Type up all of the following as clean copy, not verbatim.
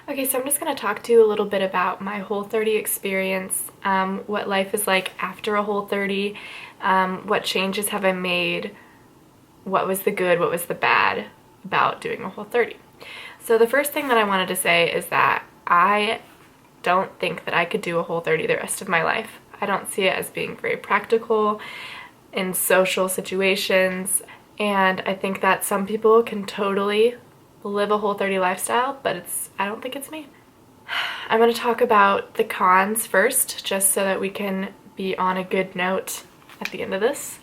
Okay, so I'm just going to talk to you a little bit about my Whole30 experience, what life is like after a Whole30, what changes have I made, what was the good, what was the bad about doing a Whole30. So the first thing that I wanted to say is that I don't think that I could do a Whole30 the rest of my life. I don't see it as being very practical in social situations, and I think that some people can totally live a Whole30 lifestyle, but I don't think it's me. I'm going to talk about the cons first, just so that we can be on a good note at the end of this.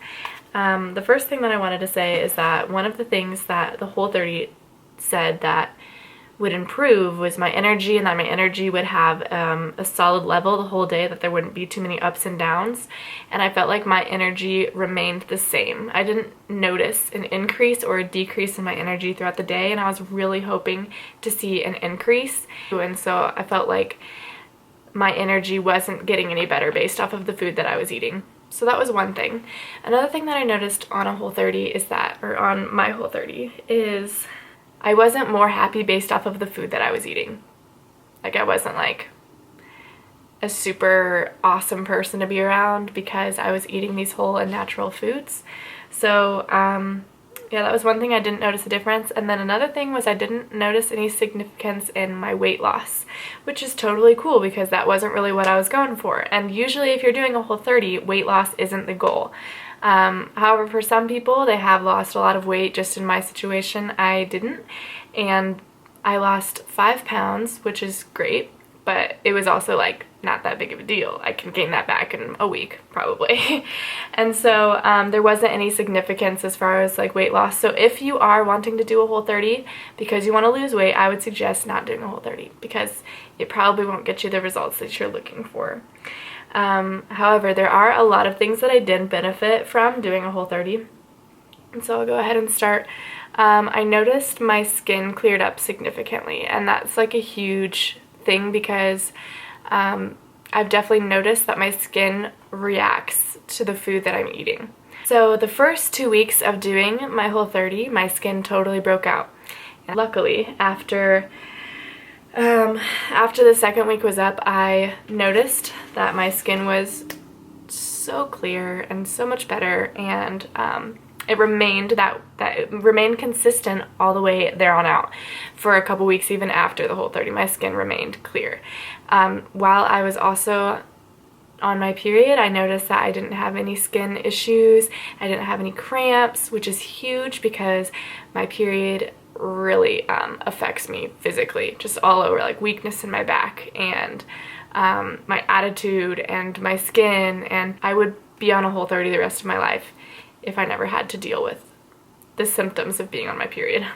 The first thing that I wanted to say is that one of the things that the Whole30 said that would improve was my energy, and that my energy would have a solid level the whole day, that there wouldn't be too many ups and downs, and I felt like my energy remained the same. I didn't notice an increase or a decrease in my energy throughout the day, and I was really hoping to see an increase, and so I felt like my energy wasn't getting any better based off of the food that I was eating. So that was one thing. Another thing that I noticed on a Whole30 is that, or on my Whole30, is I wasn't more happy based off of the food that I was eating. Like, I wasn't like a super awesome person to be around because I was eating these whole and natural foods. So yeah, that was one thing I didn't notice a difference. And then another thing was I didn't notice any significance in my weight loss, which is totally cool because that wasn't really what I was going for. And usually if you're doing a Whole30, weight loss isn't the goal. However, for some people, they have lost a lot of weight. Just in my situation, I didn't, and I lost 5 pounds, which is great, but it was also like not that big of a deal. I can gain that back in a week probably. And so there wasn't any significance as far as like weight loss. So if you are wanting to do a Whole30 because you want to lose weight, I would suggest not doing a Whole30 because it probably won't get you the results that you're looking for. However, there are a lot of things that I did benefit from doing a Whole30, and so I'll go ahead and start. I noticed my skin cleared up significantly, and that's like a huge thing because I've definitely noticed that my skin reacts to the food that I'm eating. So the first 2 weeks of doing my Whole30, my skin totally broke out. And luckily, after the second week was up, I noticed that my skin was so clear and so much better, and it remained it remained consistent all the way there on out. For a couple weeks, even after the Whole30, my skin remained clear. While I was also on my period, I noticed that I didn't have any skin issues. I didn't have any cramps, which is huge because my period really affects me physically, just all over, like weakness in my back and my attitude and my skin, and I would be on a Whole30 the rest of my life if I never had to deal with the symptoms of being on my period.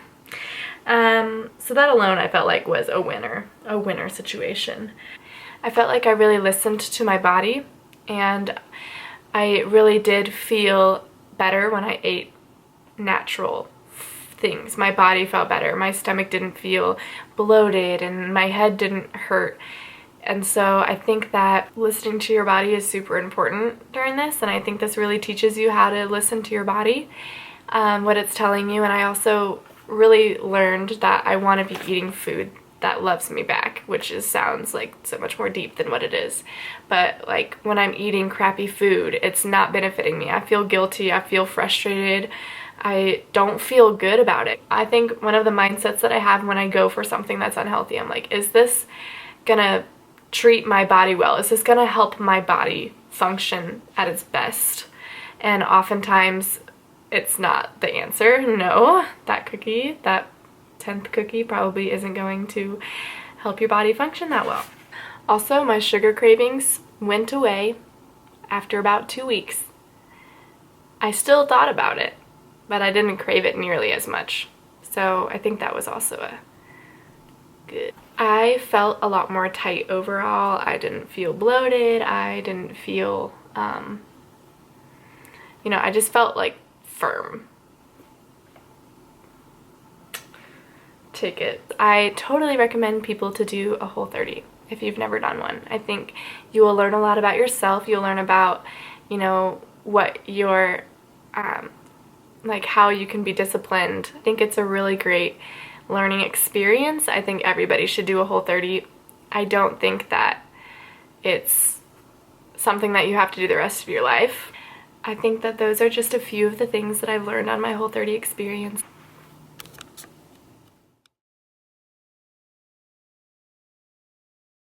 So that alone I felt like was a winner situation. I felt like I really listened to my body, and I really did feel better when I ate natural things. My body felt better. My stomach didn't feel bloated and my head didn't hurt. And so I think that listening to your body is super important during this, and I think this really teaches you how to listen to your body, what it's telling you. And I also really learned that I want to be eating food that loves me back, which sounds like so much more deep than what it is. But like when I'm eating crappy food, it's not benefiting me. I feel guilty, I feel frustrated, I don't feel good about it. I think one of the mindsets that I have when I go for something that's unhealthy, I'm like, is this gonna treat my body well? Is this gonna help my body function at its best? And oftentimes it's not the answer. No, that 10th cookie probably isn't going to help your body function that well. Also, my sugar cravings went away after about 2 weeks. I still thought about it, but I didn't crave it nearly as much. So I think that was also a good. I felt a lot more tight overall. I didn't feel bloated. I didn't feel, I just felt like firm. Take it. I totally recommend people to do a Whole30 if you've never done one. I think you will learn a lot about yourself. You'll learn about, what your, like how you can be disciplined. I think it's a really great learning experience. I think everybody should do a Whole30. I don't think that it's something that you have to do the rest of your life. I think that those are just a few of the things that I've learned on my Whole30 experience.